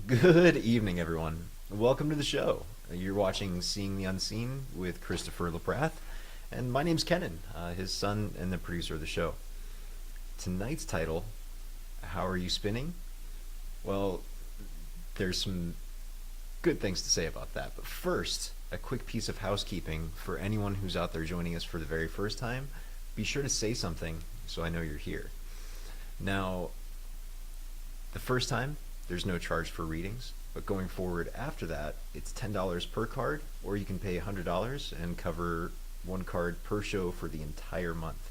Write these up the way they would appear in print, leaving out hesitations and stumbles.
Good evening, everyone. Welcome to the show. You're watching Seeing the Unseen with Christopher LaPrath, and my name's Kenan, his son and the producer of the show. Tonight's title, How Are You Spinning? Well, there's some good things to say about that, but first, a quick piece of housekeeping for anyone who's out there joining us for the very first time. Be sure to say something so I know you're here. Now, the first time, there's no charge for readings, but going forward after that, it's $10 per card, or you can pay $100 and cover one card per show for the entire month.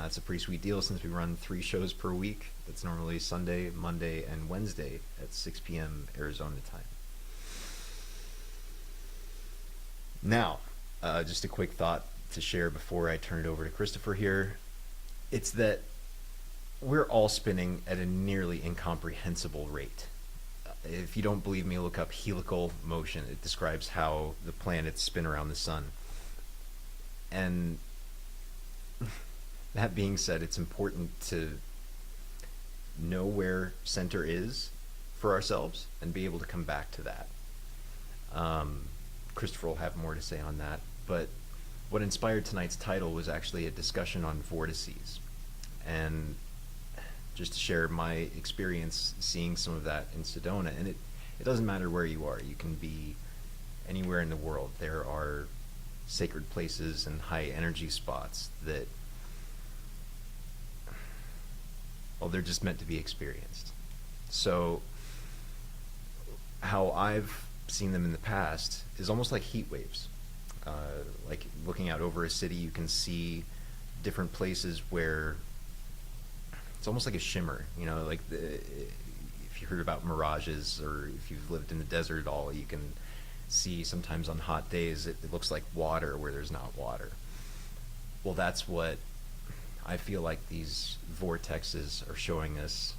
It's a pretty sweet deal since we run 3 shows per week. That's normally Sunday, Monday, and Wednesday at 6 p.m. Arizona time. Now, just a quick thought to share before I turn it over to Christopher here. It's that we're all spinning at a nearly incomprehensible rate. If you don't believe me, look up helical motion. It describes how the planets spin around the sun. And that being said, it's important to know where center is for ourselves and be able to come back to that. Christopher will have more to say on that, but what inspired tonight's title was actually a discussion on vortices. And just to share my experience seeing some of that in Sedona. And it doesn't matter where you are. You can be anywhere in the world. There are sacred places and high energy spots that, well, they're just meant to be experienced. So how I've seen them in the past is almost like heat waves. Like looking out over a city, you can see different places where it's almost like a shimmer, like if you heard about mirages or if you've lived in the desert at all, you can see sometimes on hot days it looks like water where there's not water. Well, that's what I feel like these vortexes are showing us,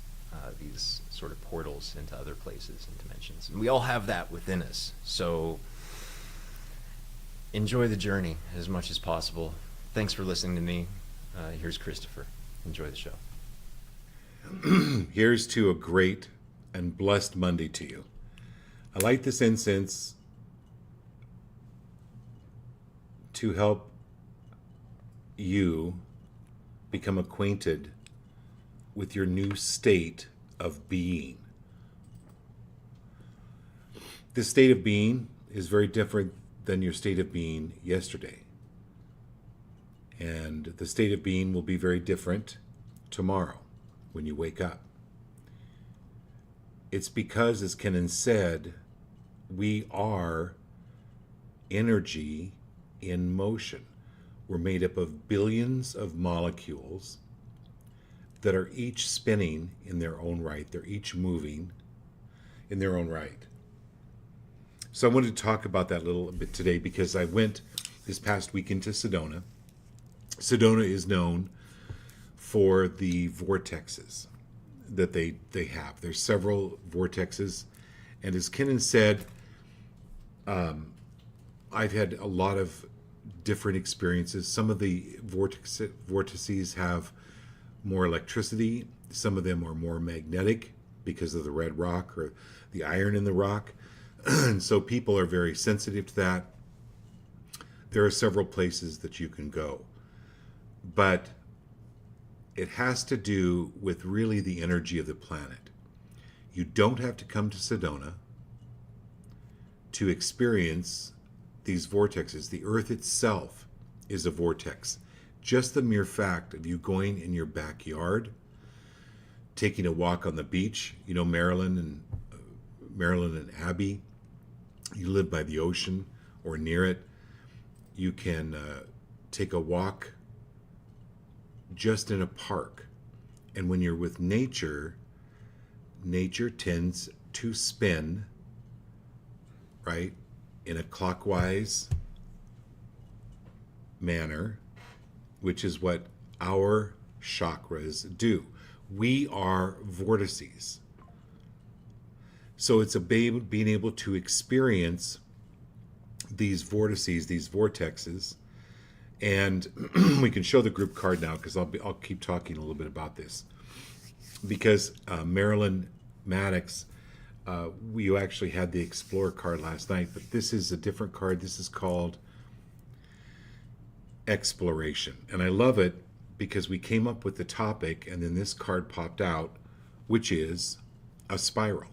these sort of portals into other places and dimensions. And we all have that within us. So enjoy the journey as much as possible. Thanks for listening to me. Here's Christopher. Enjoy the show. Here's to a great and blessed Monday to you. I light this incense to help you become acquainted with your new state of being. This state of being is very different than your state of being yesterday. And the state of being will be very different tomorrow when you wake up. It's because, as Kenan said, we are energy in motion. We're made up of billions of molecules that are each spinning in their own right. They're each moving in their own right. So I wanted to talk about that a little bit today because I went this past weekend to Sedona. Sedona is known for the vortexes that they have. There's several vortexes, and as Kenan said, I've had a lot of different experiences. Some of the vortices have more electricity. Some of them are more magnetic because of the red rock or the iron in the rock, and so people are very sensitive to that. There are several places that you can go, but it has to do with really the energy of the planet. You don't have to come to Sedona to experience these vortexes. The Earth itself is a vortex. Just the mere fact of you going in your backyard, taking a walk on the beach, Maryland and Abbey, you live by the ocean or near it, you can take a walk just in a park. And when you're with nature, nature tends to spin, right, in a clockwise manner, which is what our chakras do. We are vortices. So it's being able to experience these vortices, these vortexes, and we can show the group card now because I'll keep talking a little bit about this because Marilyn Maddox We actually had the Explorer card last night, but this is a different card. This is called Exploration. And I love it because we came up with the topic and then this card popped out, which is a spiral,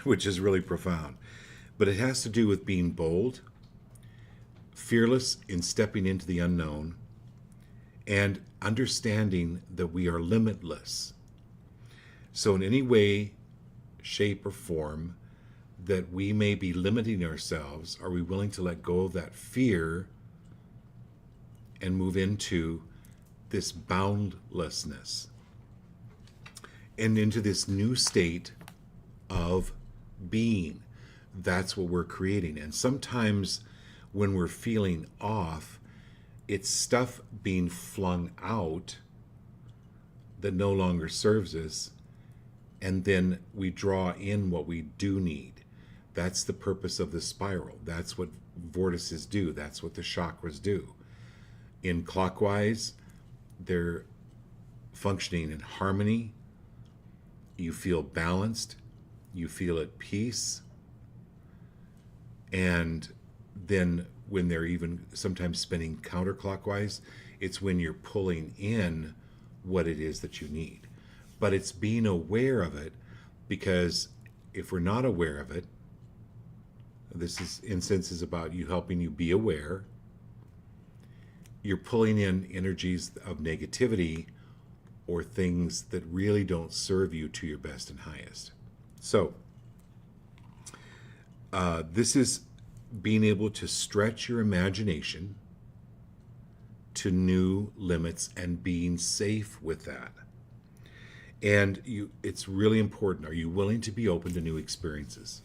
which is really profound. But it has to do with being bold, fearless in stepping into the unknown, and understanding that we are limitless. So in any way, shape, or form that we may be limiting ourselves, are we willing to let go of that fear and move into this boundlessness and into this new state of being? That's what we're creating. And sometimes when we're feeling off, it's stuff being flung out that no longer serves us, and then we draw in what we do need. That's the purpose of the spiral. That's what vortices do. That's what the chakras do. In clockwise, they're functioning in harmony. You feel balanced. You feel at peace. And then when they're even sometimes spinning counterclockwise, it's when you're pulling in what it is that you need. But it's being aware of it, because if we're not aware of it, incense is about you helping you be aware. You're pulling in energies of negativity or things that really don't serve you to your best and highest. So, this is being able to stretch your imagination to new limits and being safe with that. And it's really important. Are you willing to be open to new experiences?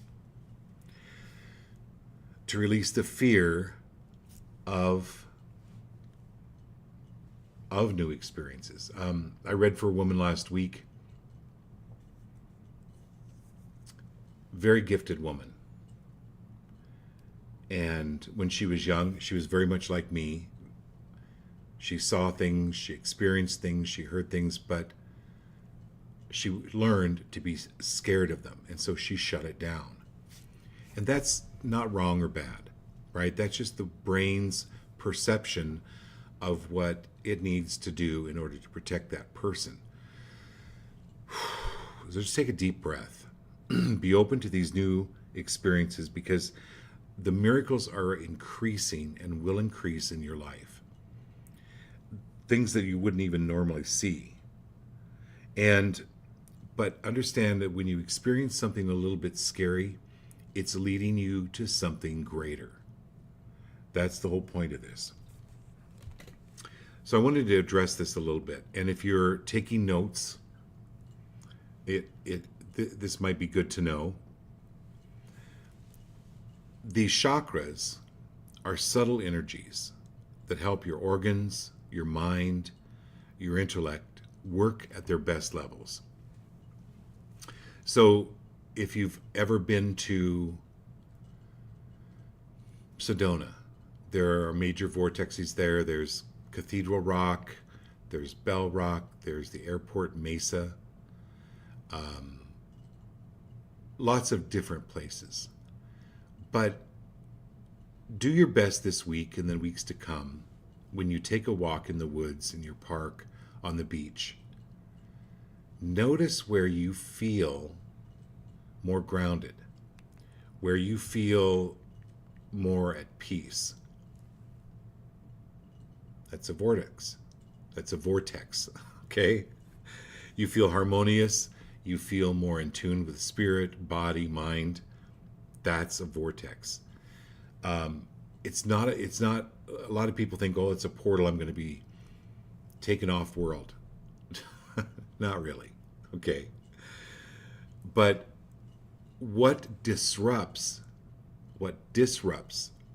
To release the fear of new experiences. I read for a woman last week, very gifted woman. And when she was young, she was very much like me. She saw things, she experienced things, she heard things, but she learned to be scared of them. And so she shut it down. And that's not wrong or bad, right? That's just the brain's perception of what it needs to do in order to protect that person. So just take a deep breath. Be open to these new experiences, because the miracles are increasing and will increase in your life. Things that you wouldn't even normally see. But understand that when you experience something a little bit scary, it's leading you to something greater. That's the whole point of this. So I wanted to address this a little bit. And if you're taking notes, this might be good to know. These chakras are subtle energies that help your organs, your mind, your intellect work at their best levels. So if you've ever been to Sedona, there are major vortexes there. There's Cathedral Rock, there's Bell Rock, there's the airport Mesa, lots of different places. But do your best this week and the weeks to come, when you take a walk in the woods, in your park, on the beach, notice where you feel more grounded, where you feel more at peace. That's a vortex. That's a vortex, okay? You feel harmonious. You feel more in tune with spirit, body, mind. That's a vortex. It's not. A lot of people think, oh, it's a portal. I'm going to be taken off world. Not really. Okay. But what disrupts the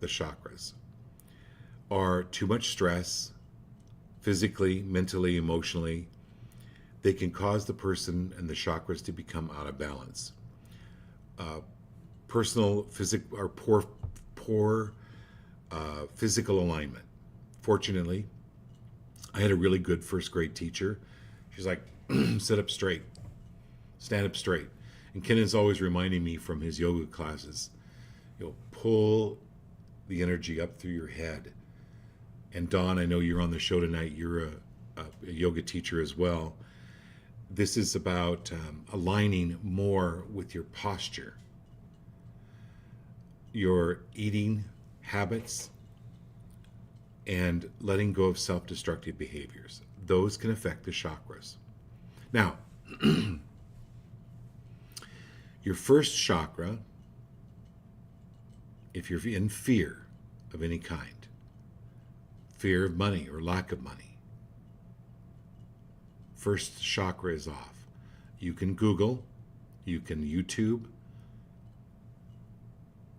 chakras are too much stress, physically, mentally, emotionally. They can cause the person and the chakras to become out of balance. Poor physical alignment. Fortunately, I had a really good first grade teacher. She's like, sit up straight, stand up straight. And Kennan's always reminding me from his yoga classes, pull the energy up through your head. And Dawn, I know you're on the show tonight. You're a yoga teacher as well. This is about aligning more with your posture, your eating habits, and letting go of self-destructive behaviors. Those can affect the chakras. Now, your first chakra, if you're in fear of any kind, fear of money or lack of money, first chakra is off. You can Google, you can YouTube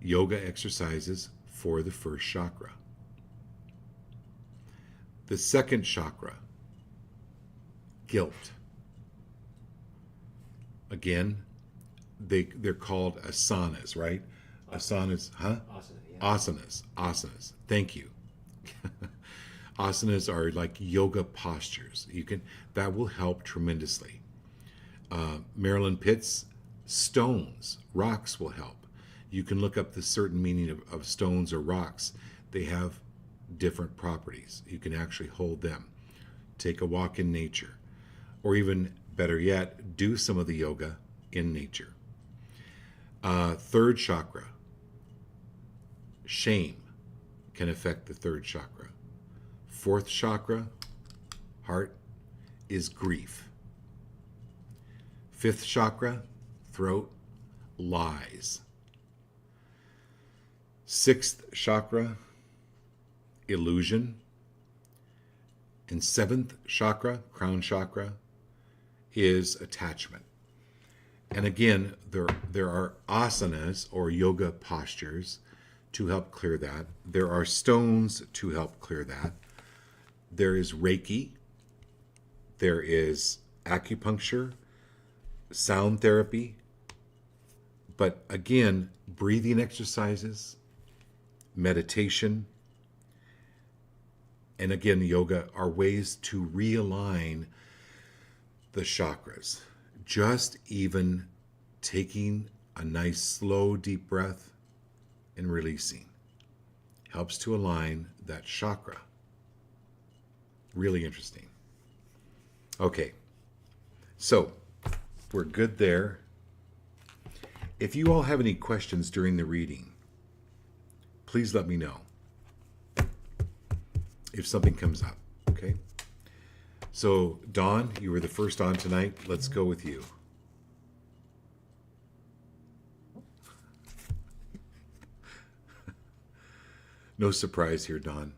yoga exercises for the first chakra. The second chakra, guilt. Again, they're called asanas, right? Asanas, huh? Asanas. Thank you. Asanas are like yoga postures. That will help tremendously. Marilyn Pitts, stones, rocks will help. You can look up the certain meaning of stones or rocks. They have different properties. You can actually hold them. Take a walk in nature. Or even better yet, do some of the yoga in nature. Third chakra, shame can affect the third chakra. Fourth chakra, heart, is grief. Fifth chakra, throat, lies. Sixth chakra, illusion. And seventh chakra, crown chakra, is attachment. And again, there are asanas or yoga postures to help clear that. There are stones to help clear that. There is Reiki. There is acupuncture, sound therapy. But again, breathing exercises, meditation, and again, yoga are ways to realign the chakras. Just even taking a nice, slow, deep breath and releasing helps to align that chakra. Really interesting. Okay, so we're good there. If you all have any questions during the reading, please let me know if something comes up, okay? So, Dawn, you were the first on tonight. Let's go with you. No surprise here, Dawn.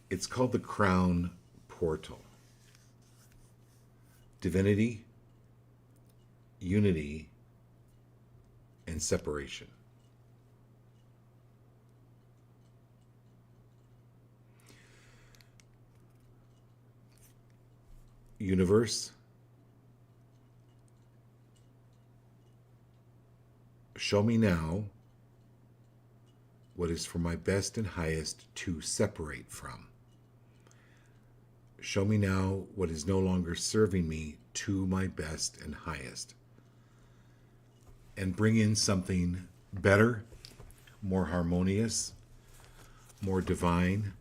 It's called the Crown Portal. Divinity, unity, and separation. Universe, show me now what is for my best and highest to separate from. Show me now what is no longer serving me to my best and highest. And bring in something better, more harmonious, more divine.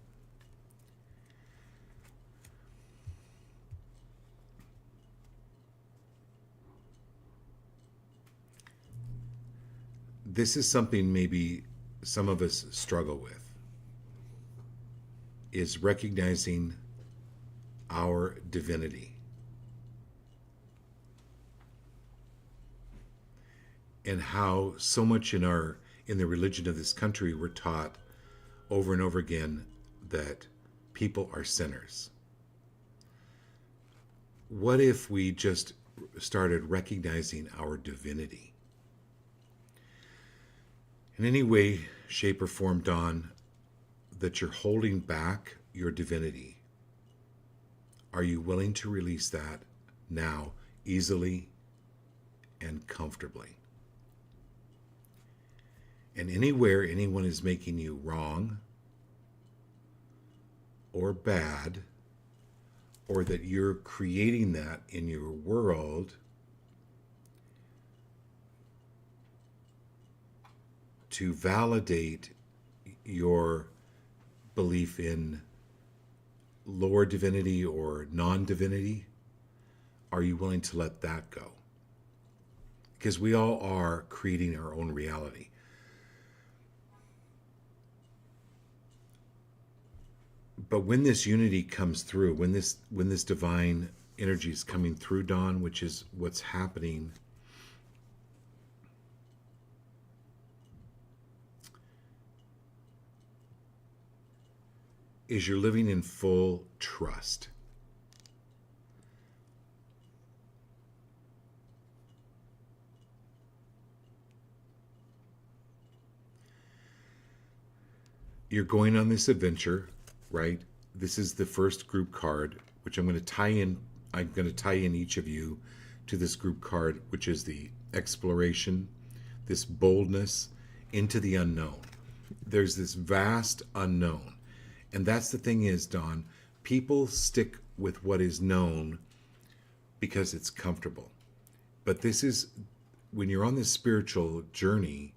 This is something maybe some of us struggle with, is recognizing our divinity. And how so much in the religion of this country we're taught over and over again that people are sinners. What if we just started recognizing our divinity? In any way, shape, or form, Dawn, that you're holding back your divinity, are you willing to release that now, easily and comfortably? And anywhere anyone is making you wrong or bad, or that you're creating that in your world, to validate your belief in lower divinity or non-divinity? Are you willing to let that go? Because we all are creating our own reality. But when this unity comes through, when this divine energy is coming through, Dawn, which is what's happening, is you're living in full trust. You're going on this adventure, right? This is the first group card, which I'm going to tie in. I'm going to tie in each of you to this group card, which is the exploration, this boldness into the unknown. There's this vast unknown. And that's the thing is, Dawn, people stick with what is known because it's comfortable. But this is, when you're on this spiritual journey,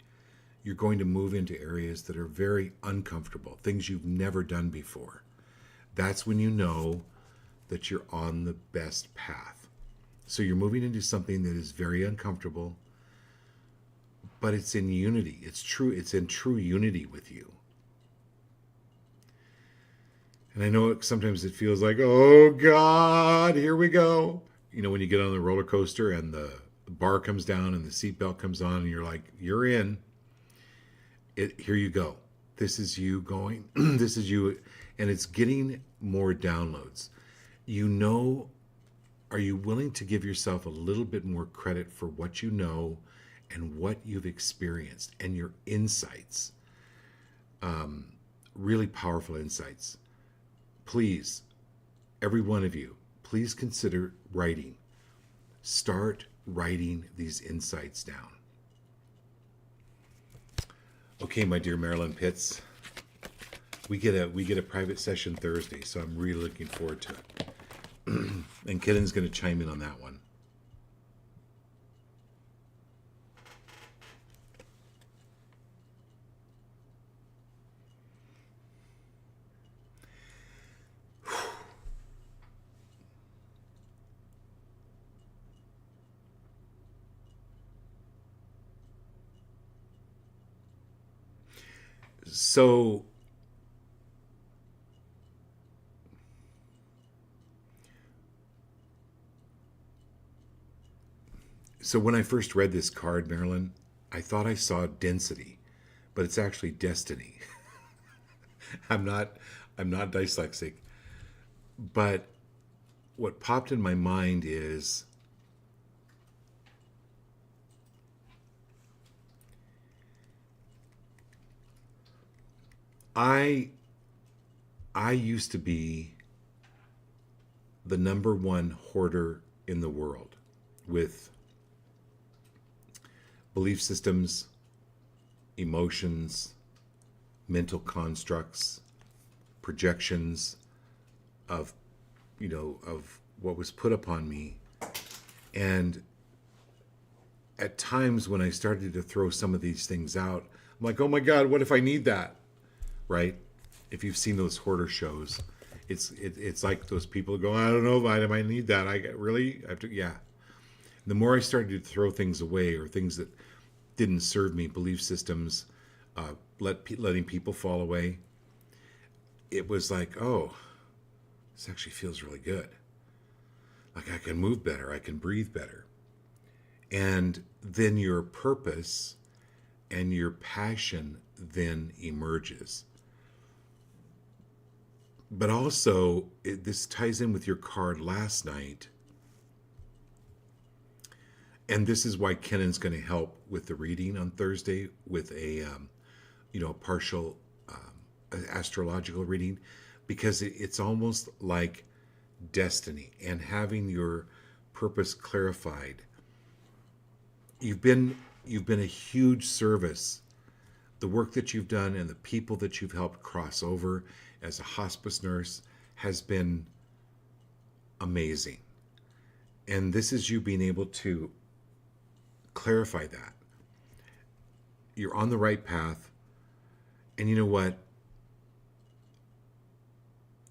you're going to move into areas that are very uncomfortable, things you've never done before. That's when you know that you're on the best path. So you're moving into something that is very uncomfortable, but it's in unity. It's true. It's in true unity with you. And I know sometimes it feels like, oh God, here we go. You know, when you get on the roller coaster and the bar comes down and the seatbelt comes on and you're like, you're in. Here you go. This is you going. This is you. And it's getting more downloads. You know, are you willing to give yourself a little bit more credit for what you know and what you've experienced and your insights? Really powerful insights. Please, every one of you, please consider writing. Start writing these insights down. Okay, my dear Marilyn Pitts, we get a private session Thursday, so I'm really looking forward to it. And Kennen's going to chime in on that one. So when I first read this card, Marilyn, I thought I saw density, but it's actually destiny. I'm not dyslexic, but what popped in my mind is I used to be the number one hoarder in the world with belief systems, emotions, mental constructs, projections of what was put upon me. And at times when I started to throw some of these things out, I'm like, oh my God, what if I need that? Right? If you've seen those hoarder shows, it's like those people go, I don't know if I might need that. I have to, yeah. The more I started to throw things away or things that didn't serve me, belief systems, letting people fall away, it was like, oh, this actually feels really good. Like I can move better, I can breathe better. And then your purpose and your passion then emerges. But also, this ties in with your card last night. And this is why Kennen's going to help with the reading on Thursday with a partial astrological reading, because it's almost like destiny and having your purpose clarified. You've been a huge service. The work that you've done and the people that you've helped cross over as a hospice nurse has been amazing. And this is you being able to clarify that. you're on the right path. And you know what?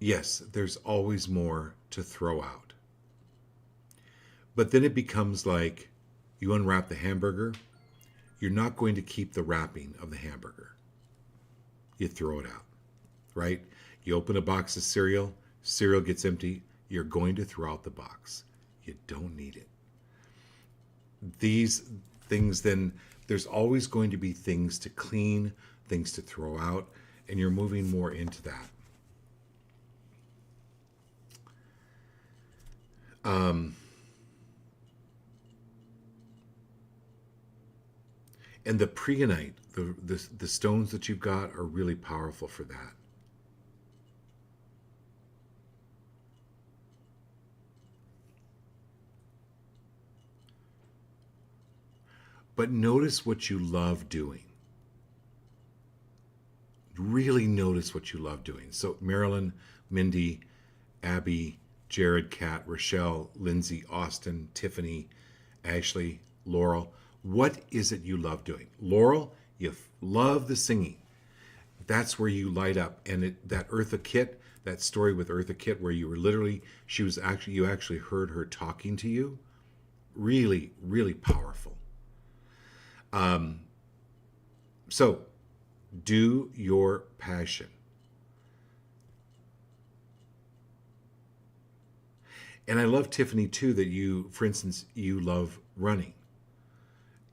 Yes, there's always more to throw out. But then it becomes like you unwrap the hamburger, you're not going to keep the wrapping of the hamburger. You throw it out, right? You open a box of cereal, cereal gets empty, you're going to throw out the box. You don't need it. These things, then there's always going to be things to clean, things to throw out, and you're moving more into that. And the preonite, the stones that you've got are really powerful for that. But notice what you love doing. Really notice what you love doing. So Marilyn, Mindy, Abby, Jared, Kat, Rochelle, Lindsay, Austin, Tiffany, Ashley, Laurel. What is it you love doing? Laurel, you love the singing. That's where you light up. And that Eartha Kitt, that story with Eartha Kitt, where you were literally, you actually heard her talking to you. Really, really powerful. So, do your passion. And I love, Tiffany, too, that you, for instance, you love running.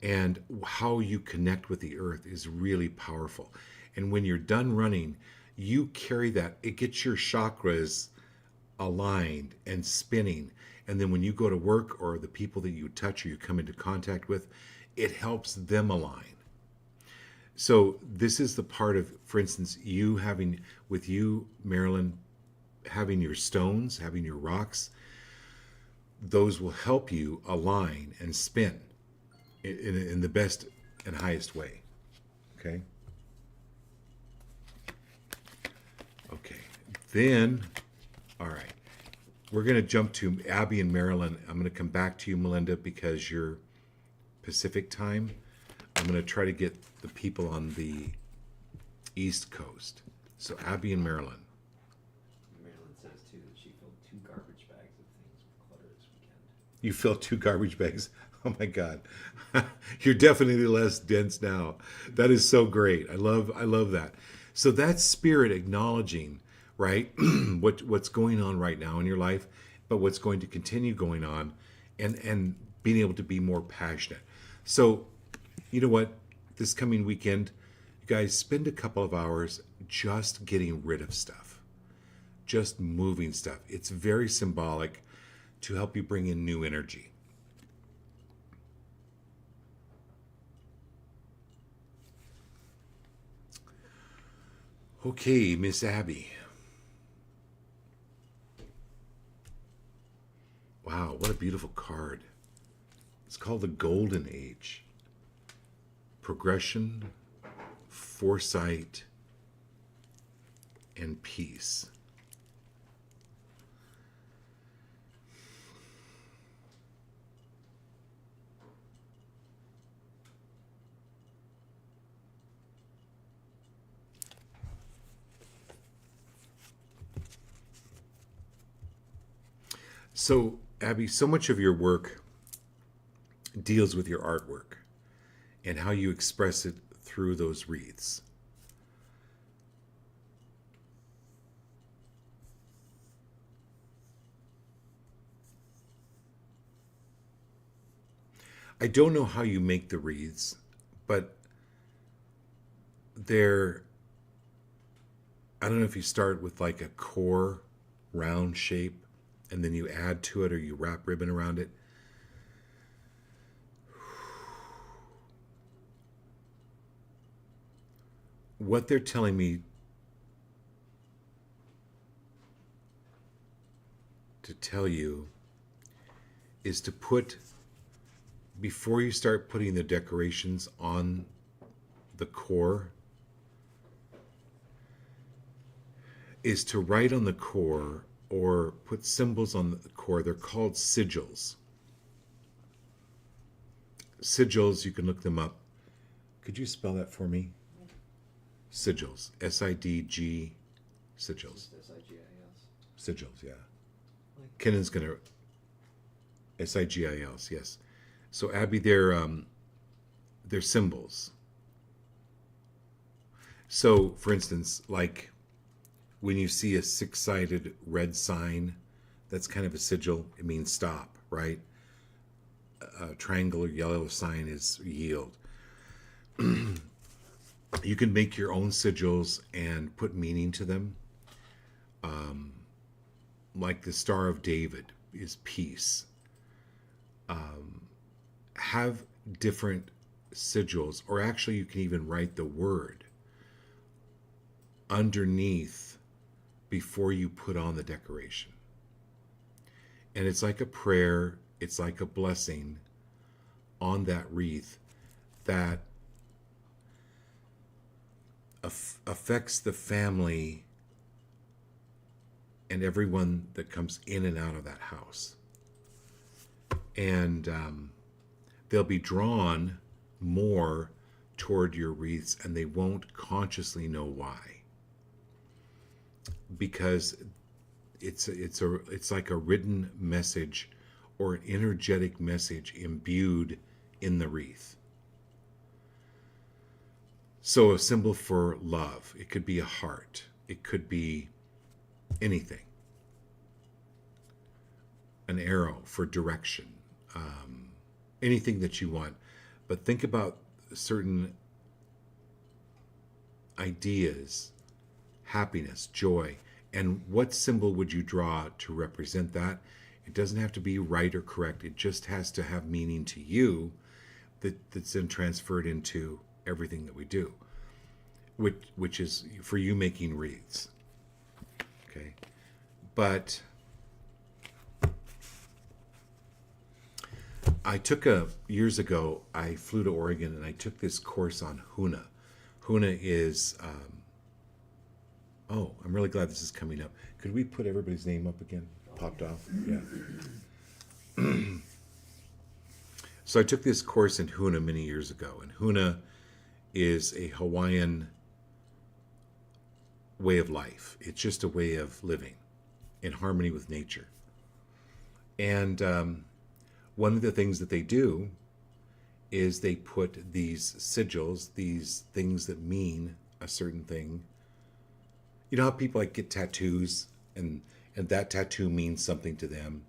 And how you connect with the earth is really powerful. And when you're done running, you carry that, it gets your chakras aligned and spinning. And then when you go to work, or the people that you touch or you come into contact with, it helps them align. So this is the part of, for instance, you having, with you, Marilyn, having your stones, having your rocks, those will help you align and spin in the best and highest way. Okay? Okay. Then, all right. We're going to jump to Abby and Marilyn. I'm going to come back to you, Melinda, because you're Pacific time. I'm going to try to get the people on the East Coast. So Abby and Marilyn. Marilyn says too that she filled 2 garbage bags of things with clutter this weekend. You filled 2 garbage bags. Oh my God. You're definitely less dense now. That is so great. I love that. So that's spirit acknowledging, right? What's going on right now in your life, but what's going to continue going on, and being able to be more passionate. So, you know what? This coming weekend, you guys spend a couple of hours just getting rid of stuff, just moving stuff. It's very symbolic to help you bring in new energy. Okay, Miss Abby. Wow, what a beautiful card. It's called the Golden Age. Progression, foresight, and peace. So, Abby, so much of your work deals with your artwork and how you express it through those wreaths. I don't know how you make the wreaths, but they're, I don't know if you start with like a core round shape and then you add to it or you wrap ribbon around it. What they're telling me to tell you is to put, before you start putting the decorations on the core, is to write on the core or put symbols on the core. They're called sigils. Sigils, you can look them up. Could you spell that for me? Sigils. SIDG. Sigils. Sigils, yeah. Kennan's going to... SIGILs, yes. So, Abby, they're symbols. So, for instance, like when you see a six-sided red sign, that's kind of a sigil. It means stop, right? A triangular yellow sign is yield. You can make your own sigils and put meaning to them. Like the Star of David is peace. Have different sigils, or actually you can even write the word underneath before you put on the decoration. And it's like a prayer, it's like a blessing on that wreath that affects the family and everyone that comes in and out of that house. And they'll be drawn more toward your wreaths, and they won't consciously know why. Because it's like a written message or an energetic message imbued in the wreath. So a symbol for love, it could be a heart, it could be anything. An arrow for direction, anything that you want. But think about certain ideas, happiness, joy, and what symbol would you draw to represent that? It doesn't have to be right or correct. It just has to have meaning to you that's then transferred into everything that we do, which is for you making wreaths. Okay. But I took years ago, I flew to Oregon and I took this course on Huna. Huna is, oh, I'm really glad this is coming up. Could we put everybody's name up again? Popped off? Yeah. So I took this course in Huna many years ago, and Huna is a Hawaiian way of life. It's just a way of living in harmony with nature. And one of the things that they do is they put these sigils, these things that mean a certain thing. You know how people like get tattoos and that tattoo means something to them?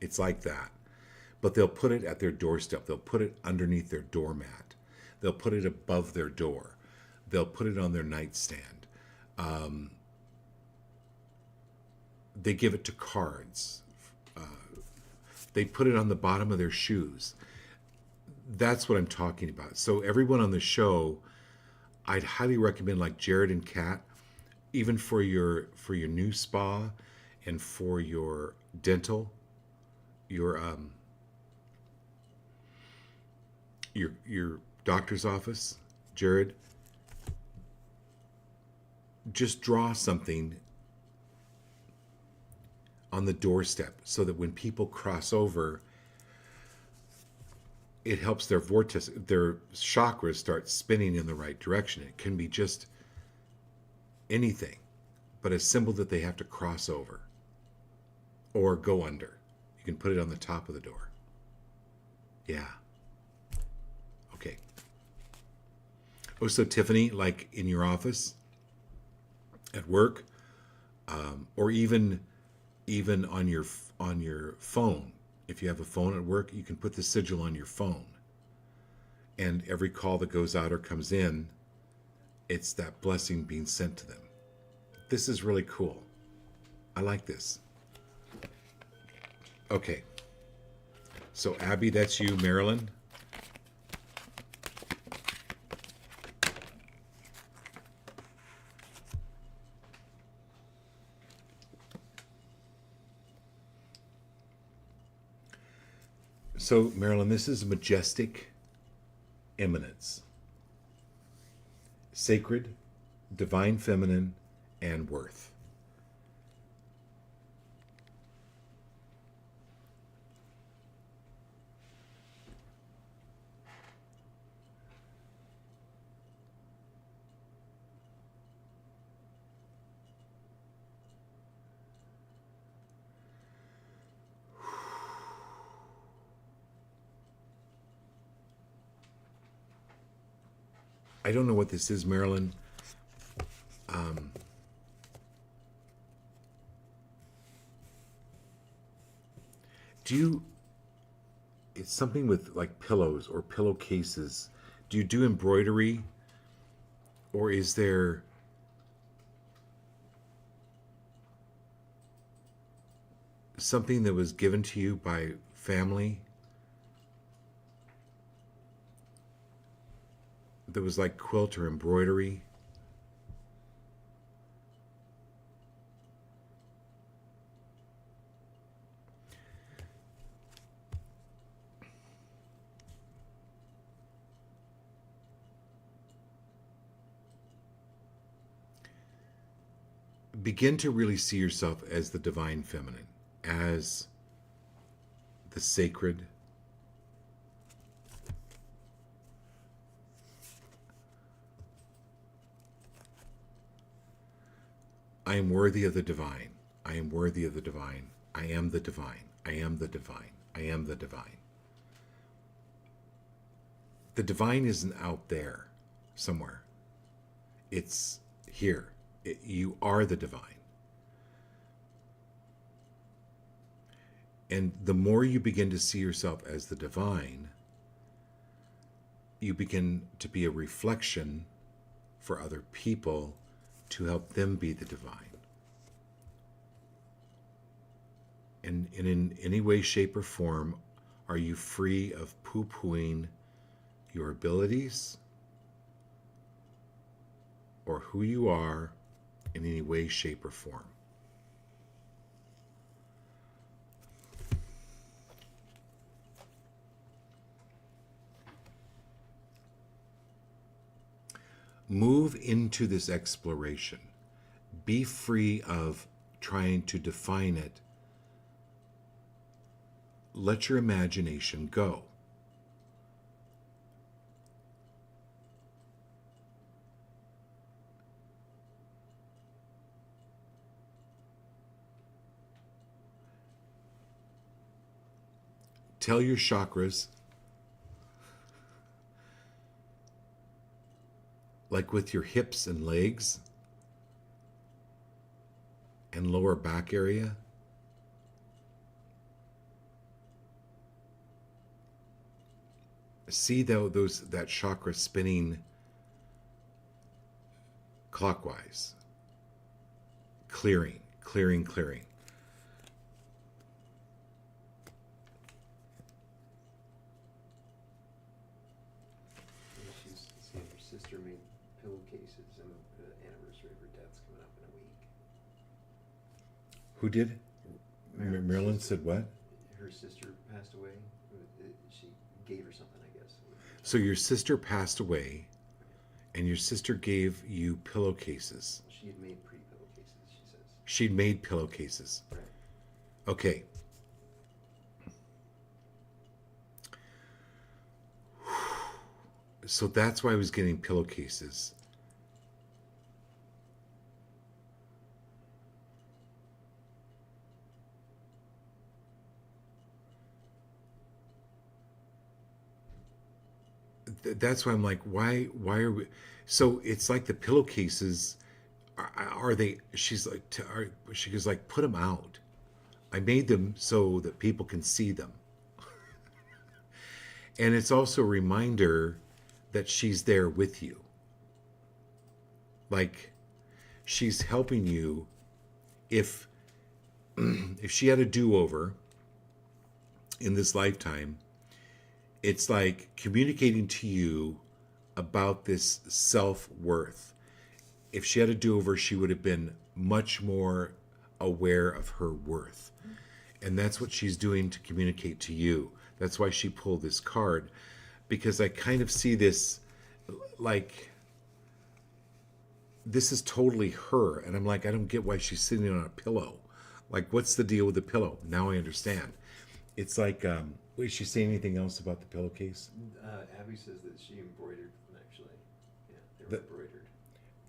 It's like that. But they'll put it at their doorstep. They'll put it underneath their doormat. They'll put it above their door. They'll put it on their nightstand. They give it to cards. They put it on the bottom of their shoes. That's what I'm talking about. So everyone on the show, I'd highly recommend, like Jared and Kat, even for your new spa and for your dental, your doctor's office, Jared, just draw something on the doorstep so that when people cross over, it helps their vortex, their chakras start spinning in the right direction. It can be just anything, but a symbol that they have to cross over or go under. You can put it on the top of the door. Yeah. Okay. Oh, so Tiffany, like in your office, at work, or even on your phone. If you have a phone at work, you can put the sigil on your phone. And every call that goes out or comes in, it's that blessing being sent to them. This is really cool. I like this. Okay. So Abby, that's you. Marilyn? So, Marilyn, this is majestic eminence. Sacred, divine feminine, and worth. I don't know what this is, Marilyn. Do you? It's something with like pillows or pillowcases. Do you do embroidery, or is there something that was given to you by family that was like quilt or embroidery? Begin to really see yourself as the divine feminine, as the sacred. I am worthy of the divine. I am worthy of the divine. I am the divine. I am the divine. I am the divine. The divine isn't out there somewhere. It's here. You are the divine. And the more you begin to see yourself as the divine, you begin to be a reflection for other people to help them be the divine. And in any way, shape, or form, are you free of poo-pooing your abilities or who you are in any way, shape, or form? Move into this exploration. Be free of trying to define it. Let your imagination go. Tell your chakras, like with your hips and legs and lower back area, see that chakra spinning clockwise, clearing, clearing, clearing. She's saying her sister made pillowcases, and the anniversary of her death's coming up in a week. Who did? Marilyn sister. said what? Her sister passed away. She gave her something, I guess. So your sister passed away, and your sister gave you pillowcases. She had made pretty pillowcases, she says. She'd made pillowcases. Right. Okay. So that's why I was getting pillowcases. That's why I'm like, why are we? So it's like the pillowcases. Are they? She's like, she goes like, put them out. I made them so that people can see them. And it's also a reminder that she's there with you. Like, she's helping you. If she had a do-over in this lifetime, it's like communicating to you about this self-worth. If she had a do-over, she would have been much more aware of her worth. And that's what she's doing to communicate to you. That's why she pulled this card, because I kind of see this like, this is totally her. And I'm like, I don't get why she's sitting on a pillow. Like, what's the deal with the pillow? Now I understand. It's like, wait, she say anything else about the pillowcase? Abby says that she embroidered them, actually. Yeah, they were embroidered.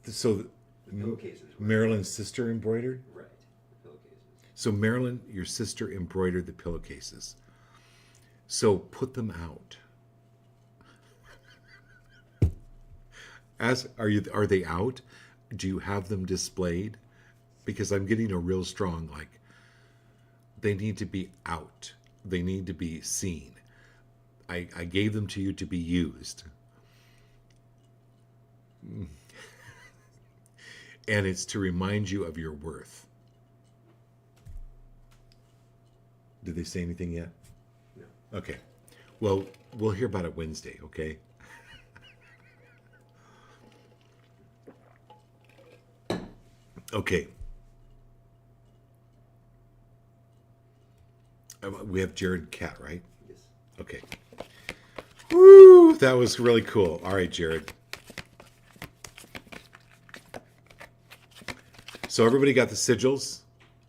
So The pillowcases were Marilyn's sister embroidered? right, the pillowcases. So Marilyn, your sister embroidered the pillowcases. So put them out. Are they out? Do you have them displayed? Because I'm getting a real strong, like, they need to be out. They need to be seen. I gave them to you to be used. And it's to remind you of your worth. Did they say anything yet? No. Okay. Well, we'll hear about it Wednesday, okay? Okay. We have Jared Cat, right? Yes. Okay. Woo! That was really cool. All right, Jared. So everybody got the sigils?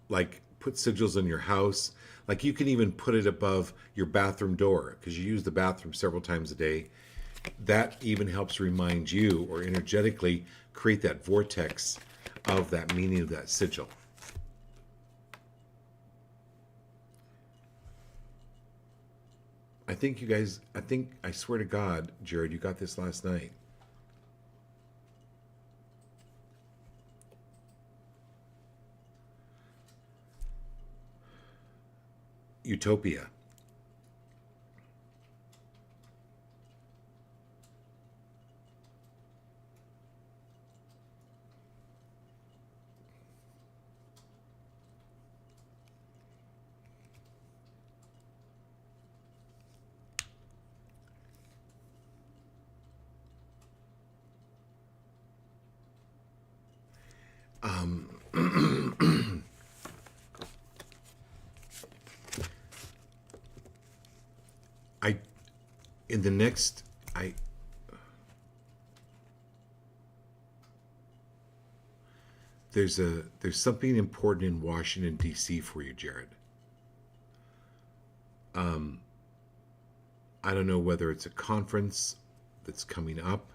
Like, put sigils in your house. Like, you can even put it above your bathroom door because you use the bathroom several times a day. That even helps remind you or energetically create that vortex of that meaning of that sigil. I think you guys, I swear to God, Jared, you got this last night. Utopia. I in the next I there's something important in Washington D.C. for you, Jared. I don't know whether it's a conference that's coming up.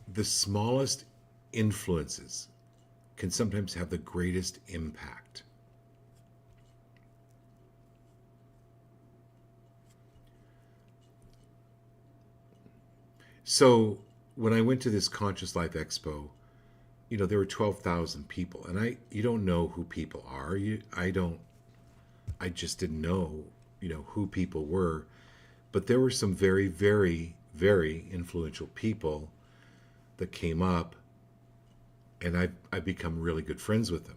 The smallest influences can sometimes have the greatest impact. So when I went to this Conscious Life Expo, there were 12,000 people, and you don't know who people are. I just didn't know, who people were, but there were some very, very, very influential people that came up, and I've become really good friends with them.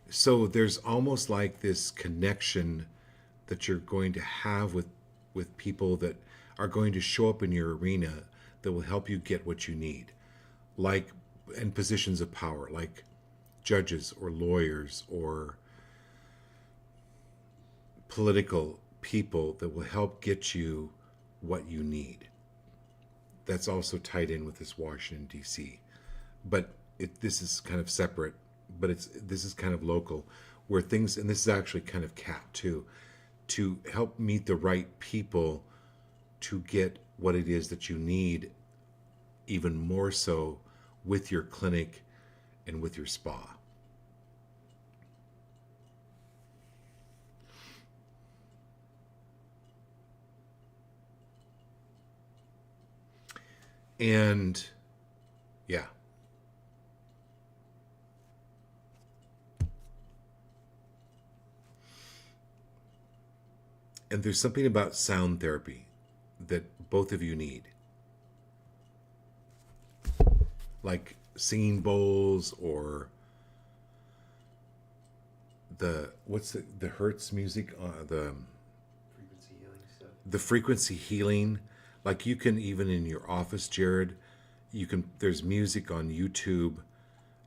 So there's almost like this connection that you're going to have with people that are going to show up in your arena that will help you get what you need, like in positions of power, like judges or lawyers or political people that will help get you what you need. That's also tied in with this Washington D.C. But this is kind of separate, but this is kind of local, where things, and this is actually kind of cat too, to help meet the right people to get what it is that you need, even more so with your clinic and with your spa. And yeah. And there's something about sound therapy that both of you need. Like singing bowls or what's the Hertz music, the Frequency healing stuff. the frequency healing. Like you can, even in your office, Jared, there's music on YouTube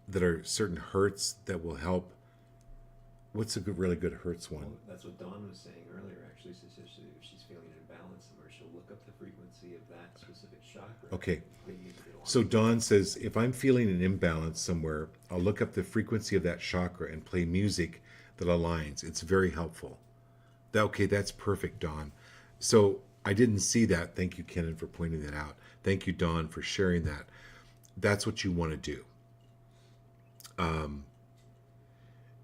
that are certain hertz that will help. What's a really good hertz one? Well, that's what Dawn was saying earlier, actually. So if she's feeling an imbalance somewhere, she'll look up the frequency of that specific chakra. Okay. Play music along So with it. Dawn says, if I'm feeling an imbalance somewhere, I'll look up the frequency of that chakra and play music that aligns. It's very helpful. Okay, that's perfect, Dawn. So I didn't see that. Thank you, Kenan, for pointing that out. Thank you, Dawn, for sharing that. That's what you want to do.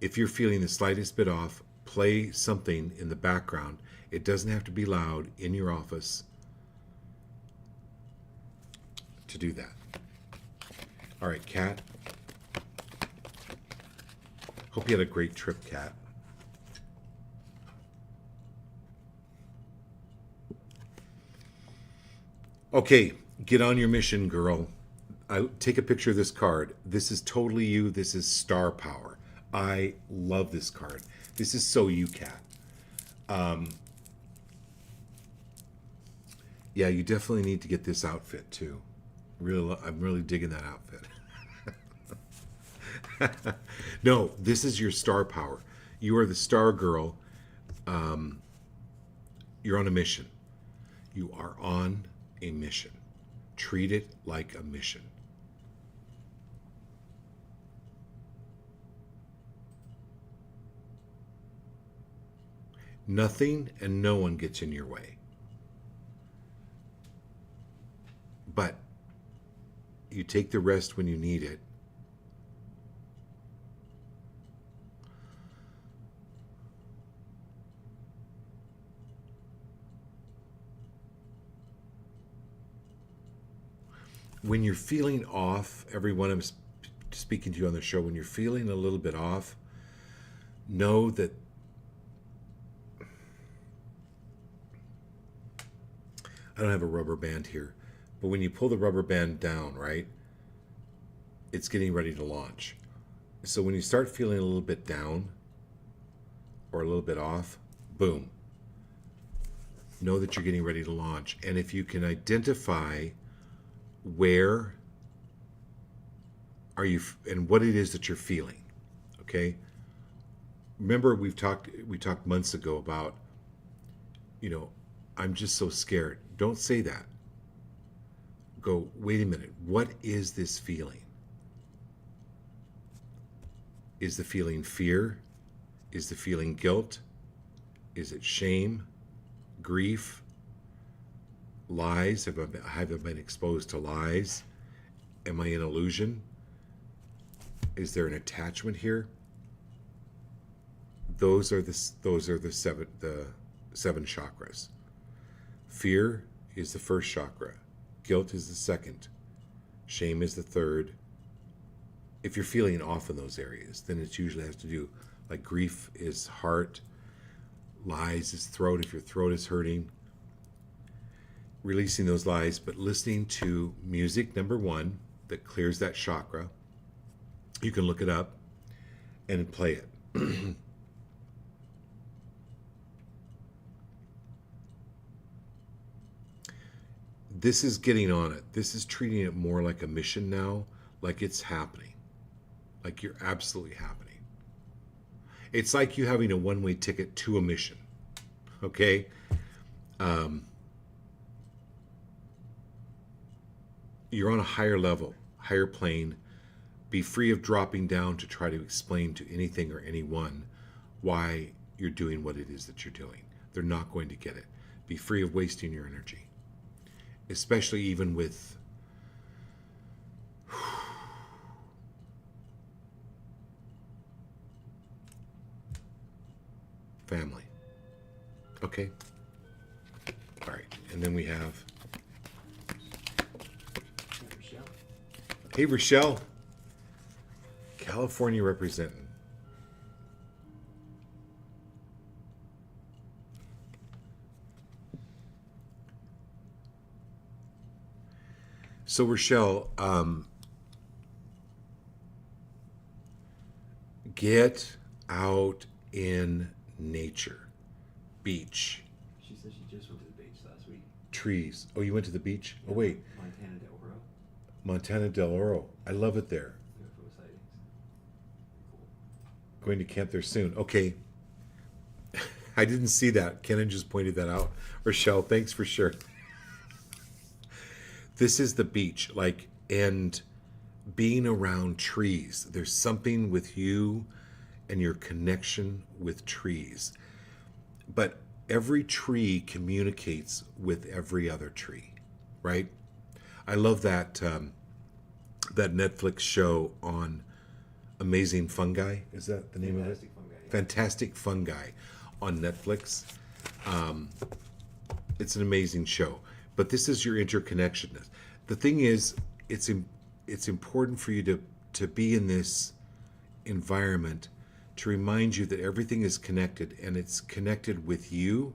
If you're feeling the slightest bit off, play something in the background. It doesn't have to be loud in your office to do that. All right, Kat. Hope you had a great trip, Kat. Okay, get on your mission, girl. Take a picture of this card. This is totally you. This is star power. I love this card. This is so you, Kat. Yeah, you definitely need to get this outfit too. I'm really digging that outfit. No, this is your star power. You are the star girl. You're on a mission. You are on a mission. Treat it like a mission. Nothing and no one gets in your way. But you take the rest when you need it. When you're feeling off, everyone I'm speaking to you on the show, when you're feeling a little bit off, know that I don't have a rubber band here, but when you pull the rubber band down, right, it's getting ready to launch. So when you start feeling a little bit down or a little bit off, boom, know that you're getting ready to launch. And if you can identify where are you and what it is that you're feeling, okay? Remember we talked months ago about, I'm just so scared. Don't say that. Go, wait a minute, what is this feeling? Is the feeling fear? Is the feeling guilt? Is it shame? Grief? Lies? Have I been exposed to lies? Am I in illusion? Is there an attachment here? Those are the seven chakras. Fear is the first chakra. Guilt is the second. Shame is the third. If you're feeling off in those areas, then it usually has to do, like grief is heart, lies is throat, if your throat is hurting. Releasing those lies, but listening to music, number one, that clears that chakra. You can look it up and play it. This is getting on it. This is treating it more like a mission now, like it's happening. Like you're absolutely happening. It's like you having a one-way ticket to a mission. Okay? You're on a higher level, higher plane. Be free of dropping down to try to explain to anything or anyone why you're doing what it is that you're doing. They're not going to get it. Be free of wasting your energy. Especially even with family. Okay? All right. And then we have... Hey, Rochelle. California representing. So, Rochelle, get out in nature. Beach. She said she just went to the beach last week. Trees. Oh, you went to the beach? Oh, wait. Montana Del Oro. Montana Del Oro. I love it there. UFO sightings. Cool. Going to camp there soon. Okay. I didn't see that. Kenan just pointed that out. Rochelle, thanks for sure. This is the beach, and being around trees. There's something with you and your connection with trees. But every tree communicates with every other tree, right? I love that Netflix show on amazing fungi. Is that the name of it? Fantastic fungi, yeah. Fantastic Fungi on Netflix. It's an amazing show. But this is your interconnectedness. The thing is, it's important for you to be in this environment to remind you that everything is connected, and it's connected with you,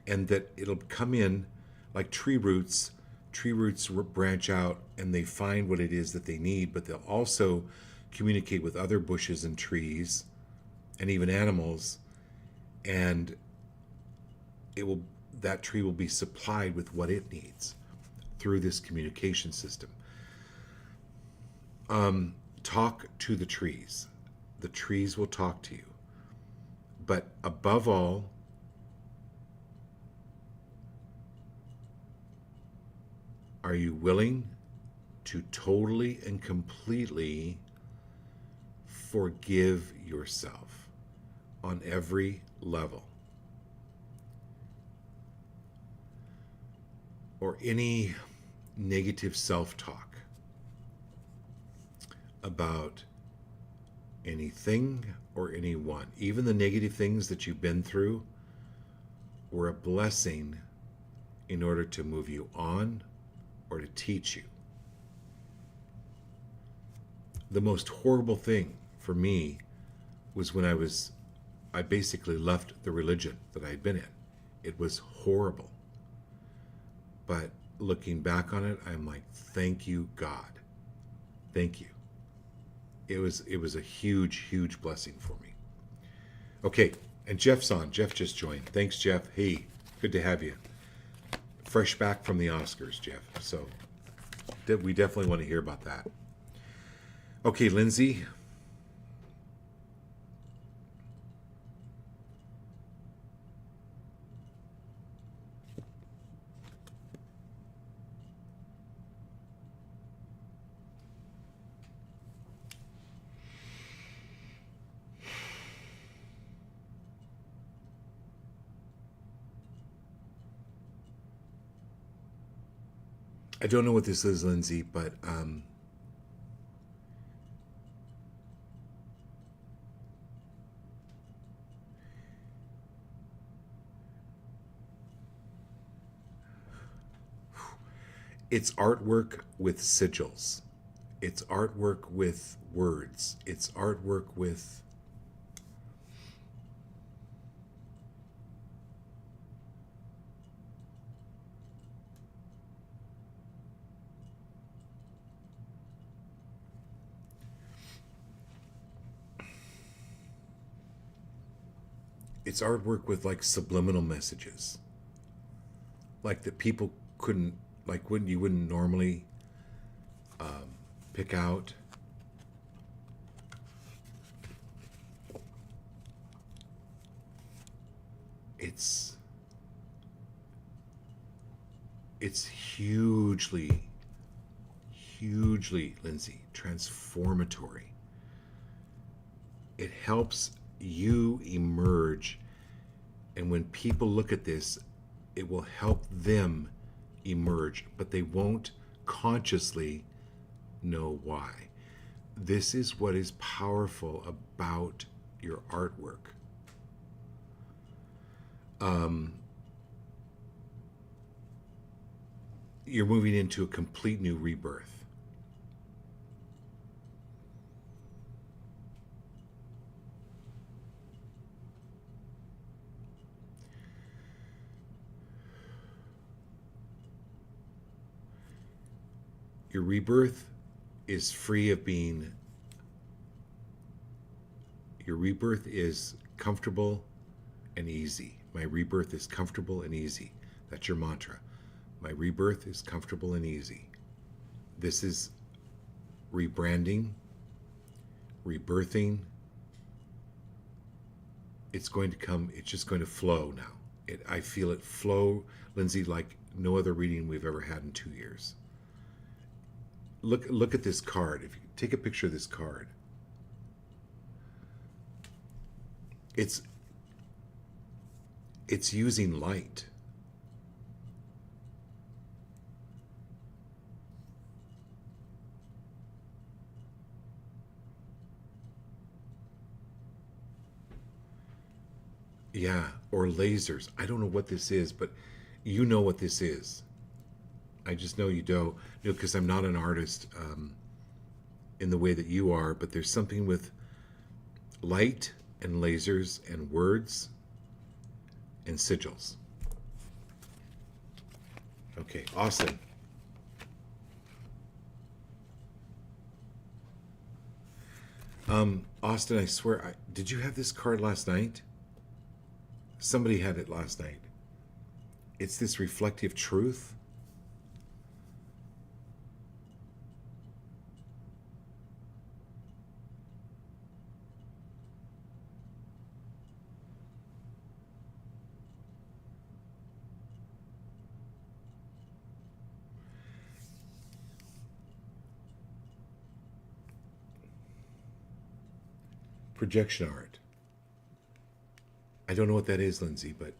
and that it'll come in like tree roots. Tree roots branch out and they find what it is that they need, but they'll also communicate with other bushes and trees and even animals, and that tree will be supplied with what it needs through this communication system. Talk to the trees. The trees will talk to you. But above all, are you willing to totally and completely forgive yourself on every level? Or any negative self-talk about anything or anyone. Even the negative things that you've been through were a blessing in order to move you on or to teach you. The most horrible thing for me was when I basically left the religion that I had been in. It was horrible. But looking back on it, I'm like, thank you, God. Thank you. It was a huge, huge blessing for me. Okay, and Jeff's on. Jeff just joined. Thanks, Jeff. Hey, good to have you. Fresh back from the Oscars, Jeff. So we definitely want to hear about that. Okay, Lindsay. I don't know what this is, Lindsay, but it's artwork with sigils. It's artwork with words. It's artwork with like subliminal messages, like that people couldn't, like you wouldn't normally pick out. It's hugely, Lindsay, transformatory. It helps you emerge, and when people look at this, it will help them emerge, but they won't consciously know why. This is what is powerful about your artwork. You're moving into a complete new rebirth. Your rebirth is free of being, your rebirth is comfortable and easy. My rebirth is comfortable and easy. That's your mantra. My rebirth is comfortable and easy. This is rebranding, rebirthing. It's going to come, it's just going to flow now. I feel it flow, Lindsay, like no other reading we've ever had in 2 years. Look at this card. If you take a picture of this card, it's it's using light. Yeah, or lasers. I don't know what this is, but you know what this is. I just know you don't, because I'm not an artist in the way that you are, but there's something with light and lasers and words and sigils. Okay, Austin. Austin, I swear, did you have this card last night? Somebody had it last night. It's this reflective truth. Projection art. I don't know what that is, Lindsay, but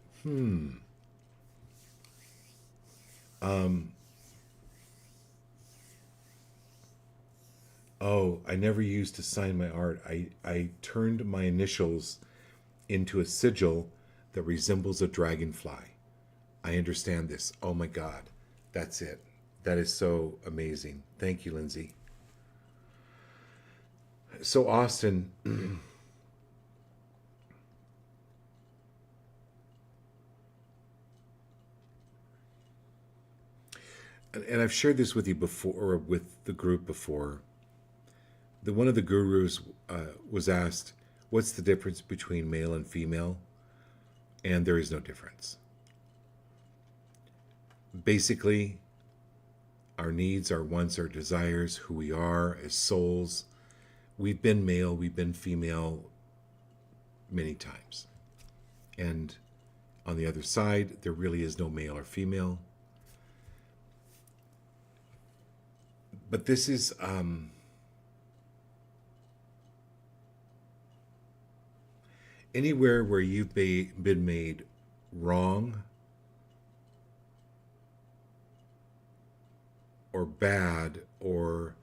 oh, I never used to sign my art. I turned my initials into a sigil that resembles a dragonfly. I understand this. Oh my God. That's it. That is so amazing. Thank you, Lindsay. So, Austin, and I've shared this with you before, or with the group before. One of the gurus was asked, "What's the difference between male and female?" And there is no difference. Basically, our needs, our wants, our desires, who we are as souls. We've been male, we've been female many times. And on the other side, there really is no male or female. But this is anywhere where you've been made wrong or bad, or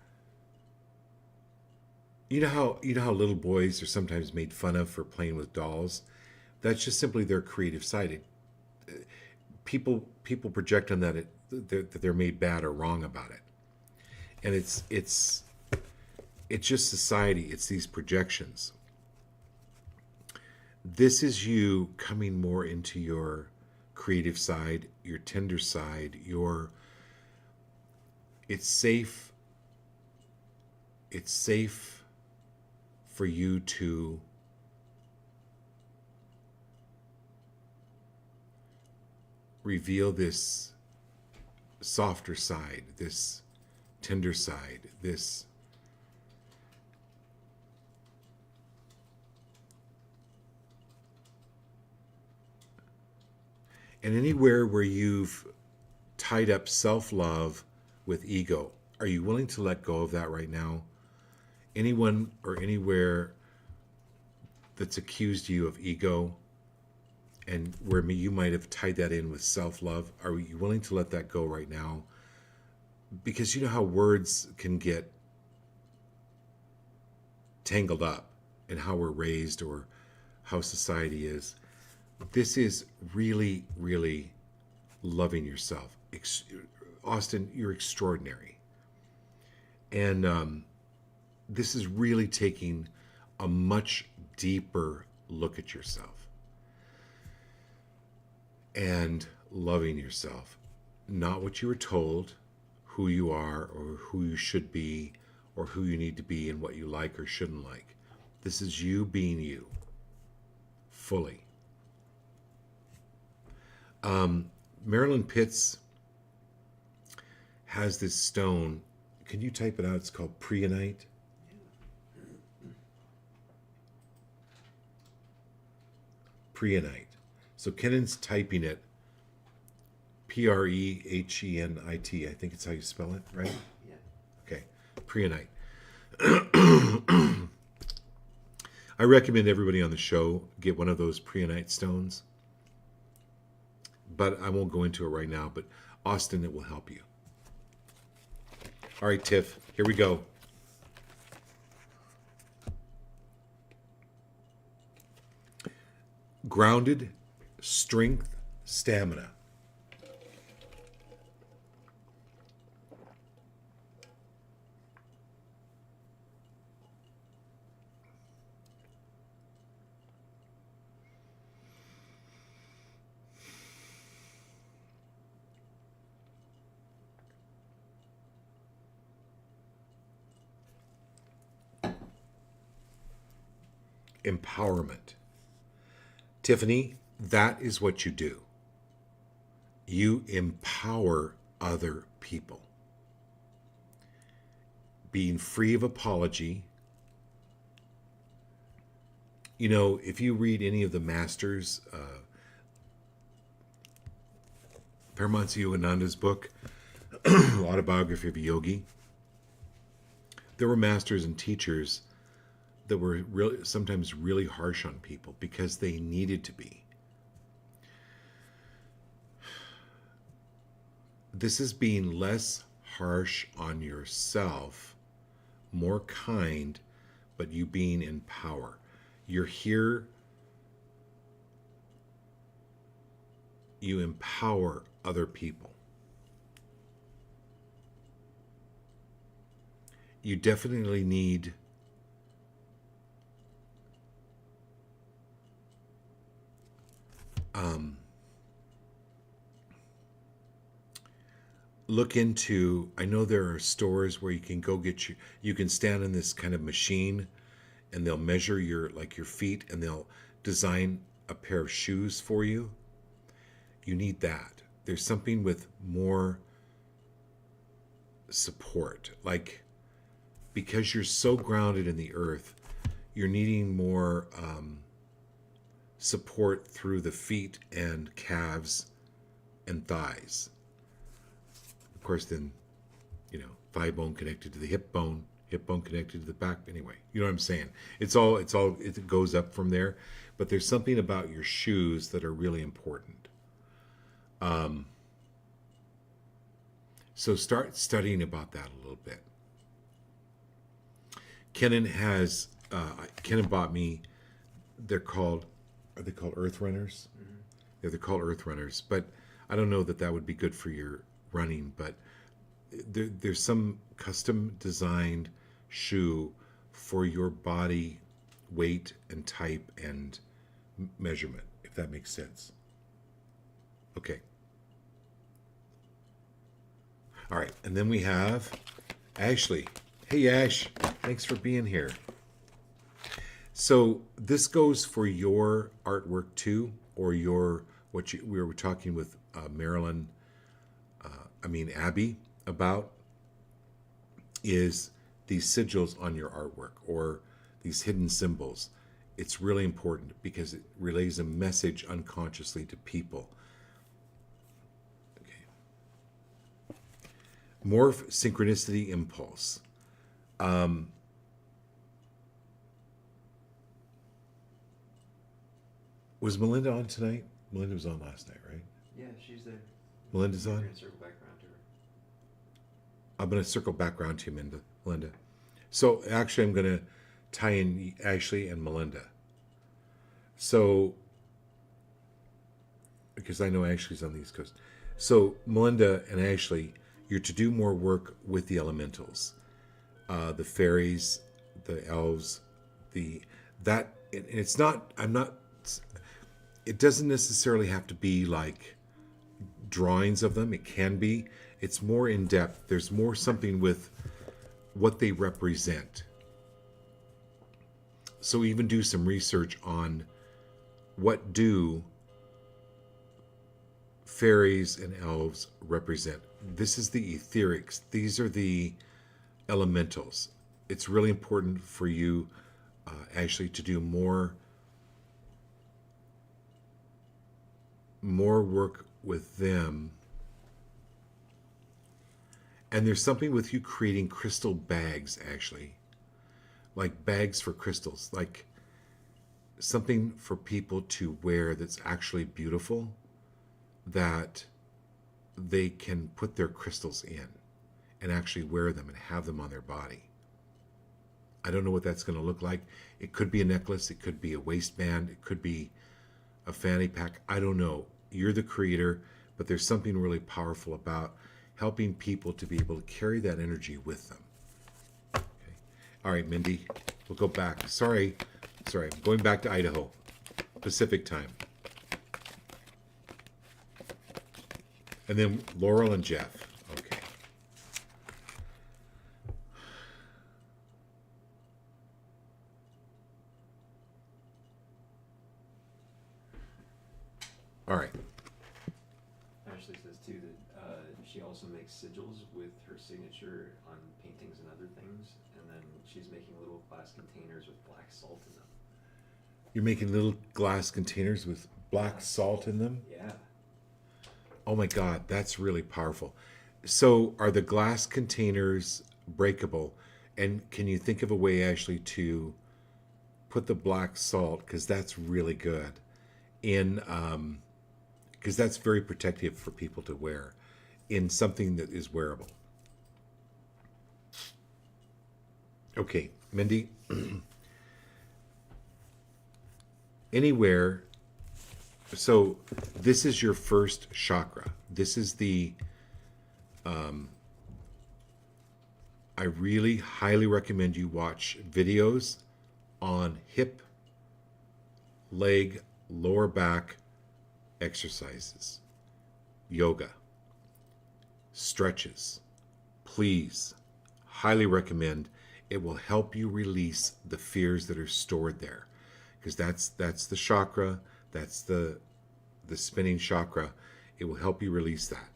you know how little boys are sometimes made fun of for playing with dolls. That's just simply their creative side. People project on that that they're made bad or wrong about it, and it's just society. It's these projections. This is you coming more into your creative side, your tender side, it's safe for you to reveal this softer side, this tender side, this and anywhere where you've tied up self-love with ego, are you willing to let go of that right now? Anyone or anywhere that's accused you of ego and where you might have tied that in with self-love, are you willing to let that go right now? Because you know how words can get tangled up in how we're raised or how society is. This is really, really loving yourself. Austin, you're extraordinary. And this is really taking a much deeper look at yourself and loving yourself. Not what you were told, who you are or who you should be or who you need to be and what you like or shouldn't like. This is you being you fully. Marilyn Pitts has this stone. Can you type it out? It's called Preonite. Preonite. So Kennan's typing it. Prehenit. I think it's how you spell it, right? Yeah. Okay. Preonite. I recommend everybody on the show get one of those preonite stones, but I won't go into it right now. But Austin, it will help you. All right, Tiff, here we go. Grounded, strength, stamina. Empowerment. Tiffany, that is what you do. You empower other people. Being free of apology. You know, if you read any of the masters, Paramahansa Yogananda's book, Autobiography of a Yogi, there were masters and teachers that were really sometimes really harsh on people because they needed to be. This is being less harsh on yourself, more kind, but you being in power. You're here, you empower other people. You definitely need look into, I know there are stores where you can go get you can stand in this kind of machine and they'll measure your feet and they'll design a pair of shoes for you. You need that. There's something with more support, like because you're so grounded in the earth, you're needing more support through the feet and calves and thighs. Of course, then, thigh bone connected to the hip bone connected to the back. Anyway, you know what I'm saying? It goes up from there. But there's something about your shoes that are really important. So start studying about that a little bit. Kenan bought me, are they called Earth Runners? Mm-hmm. Yeah, they're called Earth Runners, but I don't know that would be good for your running, but there's some custom designed shoe for your body weight and type and measurement, if that makes sense. Okay. All right, and then we have Ashley. Hey, Ash, thanks for being here. So this goes for your artwork too, or we were talking with Abby about is these sigils on your artwork or these hidden symbols. It's really important because it relays a message unconsciously to people. Okay. Morph, synchronicity, impulse. Was Melinda on tonight? Melinda was on last night, right? Yeah, she's there. Melinda's on? We're going to circle back around to her. I'm going to circle back around to you, Melinda. So actually, I'm going to tie in Ashley and Melinda. So, because I know Ashley's on the East Coast. So Melinda and Ashley, you're to do more work with the elementals. The fairies, the elves, it doesn't necessarily have to be like drawings of them. It can be. It's more in depth. There's more something with what they represent. So even do some research on what do fairies and elves represent. This is the etherics. These are the elementals. It's really important for you, Ashley, to do more work with them. And there's something with you creating crystal bags, Ashley. Like bags for crystals. Like something for people to wear that's actually beautiful, that they can put their crystals in and actually wear them and have them on their body. I don't know what that's going to look like. It could be a necklace, it could be a waistband, it could be a fanny pack. I don't know. You're the creator, but there's something really powerful about helping people to be able to carry that energy with them. Okay. All right, Mindy, we'll go back. Sorry, I'm going back to Idaho, Pacific time. And then Laurel and Jeff. Okay. All right. Ashley says too that she also makes sigils with her signature on paintings and other things, and then she's making little glass containers with black salt in them. You're making little glass containers with black salt in them? Yeah. Oh my God, that's really powerful. So are the glass containers breakable? And can you think of a way, Ashley, to put the black salt, because that's really good, in, because that's very protective for people to wear, in something that is wearable? Okay, Mindy. Anywhere. So this is your first chakra. This is the, I really highly recommend you watch videos on hip, leg, lower back exercises, yoga, stretches. Please, highly recommend. It will help you release the fears that are stored there, because that's the chakra. That's the spinning chakra. It will help you release that.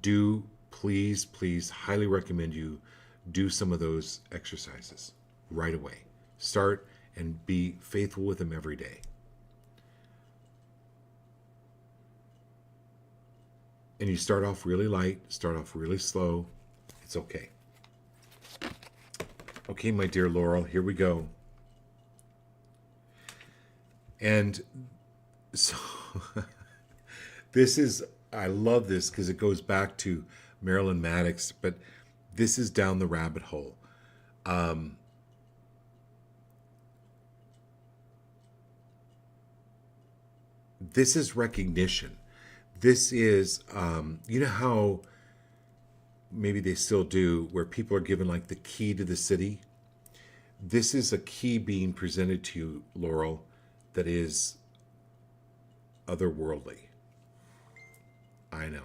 Do please highly recommend you do some of those exercises right away. Start and be faithful with them every day. And you start off really light, start off really slow. It's okay. Okay, my dear Laurel, here we go. And so this is, I love this because it goes back to Marilyn Maddox, but this is down the rabbit hole. This is recognition. This is, you know how maybe they still do, where people are given like the key to the city? This is a key being presented to you, Laurel, that is otherworldly. I know.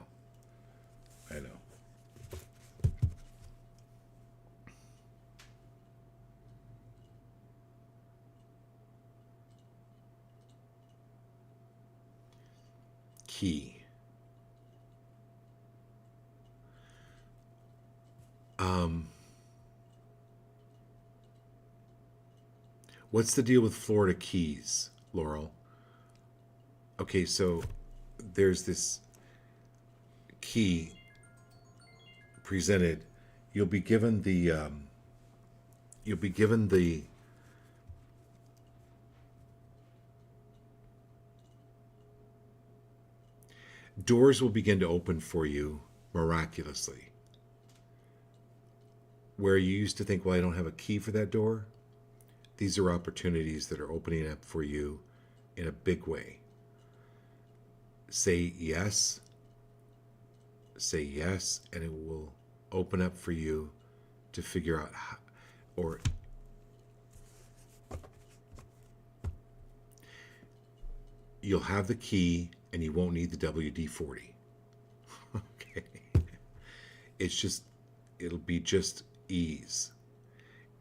Key. What's the deal with Florida Keys, Laurel? Okay, so there's this key presented. You'll be given the doors will begin to open for you miraculously. Where you used to think, well, I don't have a key for that door, these are opportunities that are opening up for you in a big way. Say yes, and it will open up for you to figure out how, or you'll have the key and you won't need the WD-40. Okay. It'll be just ease.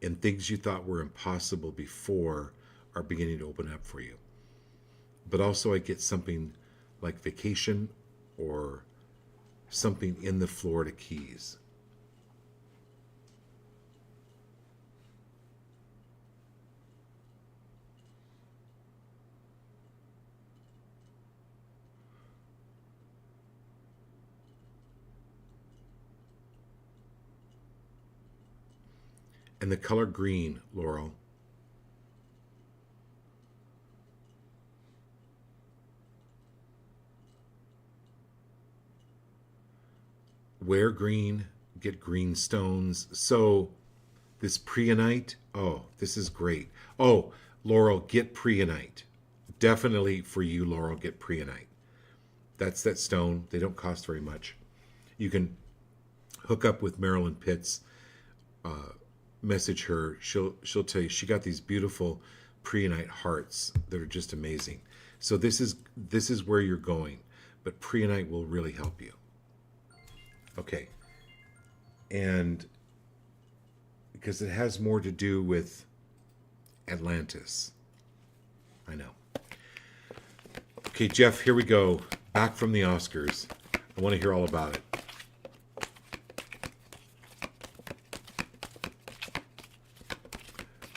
And things you thought were impossible before are beginning to open up for you. But also I get something like vacation or something in the Florida Keys. And the color green, Laurel. wear green, get green stones. So this preonite, oh, this is great. Oh, Laurel, get preonite. Definitely for you, Laurel, get preonite. That's that stone. They don't cost very much. You can hook up with Marilyn Pitts, message her. She'll tell you she got these beautiful preonite hearts that are just amazing. So this is where you're going, but preonite will really help you. Okay. And because it has more to do with Atlantis. I know. Okay, Jeff, here we go. Back from the Oscars. I want to hear all about it.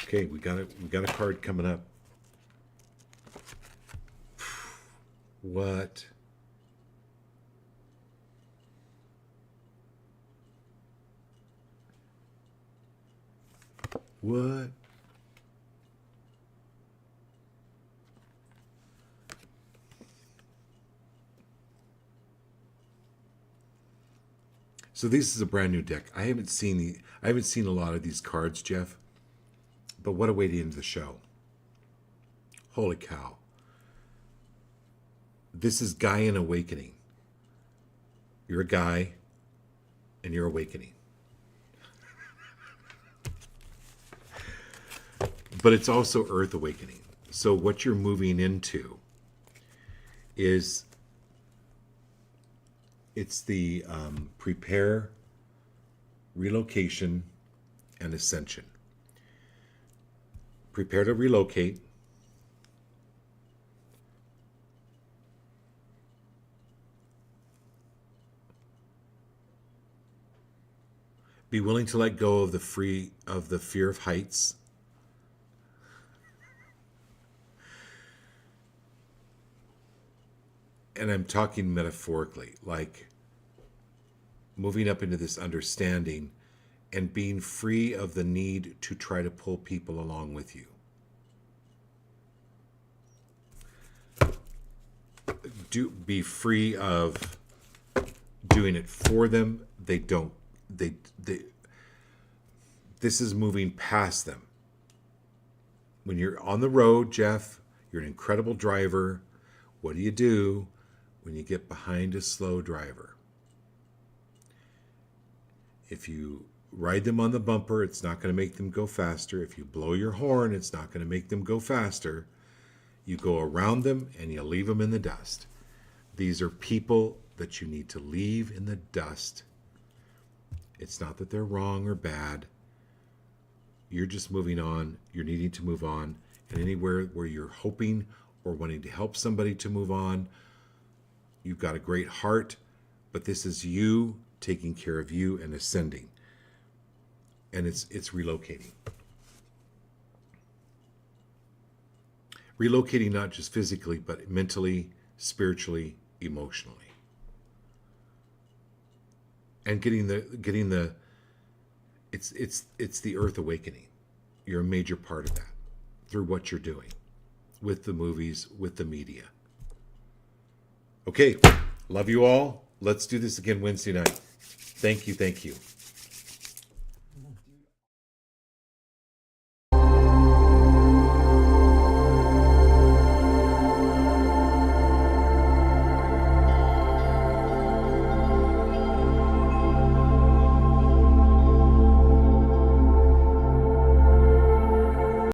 Okay, we got a card coming up. What? What? So this is a brand new deck. I haven't seen a lot of these cards, Jeff. But what a way to end the show. Holy cow. This is Gaian Awakening. You're a guy and you're awakening. But it's also Earth Awakening. So what you're moving into is it's the prepare, relocation, and ascension. Prepare to relocate. Be willing to let go of the fear of heights. And I'm talking metaphorically, like moving up into this understanding and being free of the need to try to pull people along with you. Be free of doing it for them. This is moving past them. When you're on the road, Jeff, you're an incredible driver. What do when you get behind a slow driver? If you ride them on the bumper, it's not going to make them go faster. If you blow your horn, it's not going to make them go faster. You go around them and you leave them in the dust. These are people that you need to leave in the dust. It's not that they're wrong or bad. You're just moving on. You're needing to move on. And anywhere where you're hoping or wanting to help somebody to move on, you've got a great heart, but this is you taking care of you and ascending. And it's relocating. Relocating not just physically, but mentally, spiritually, emotionally. And getting the it's the Earth Awakening. You're a major part of that through what you're doing with the movies, with the media. Okay, love you all. Let's do this again Wednesday night. Thank you.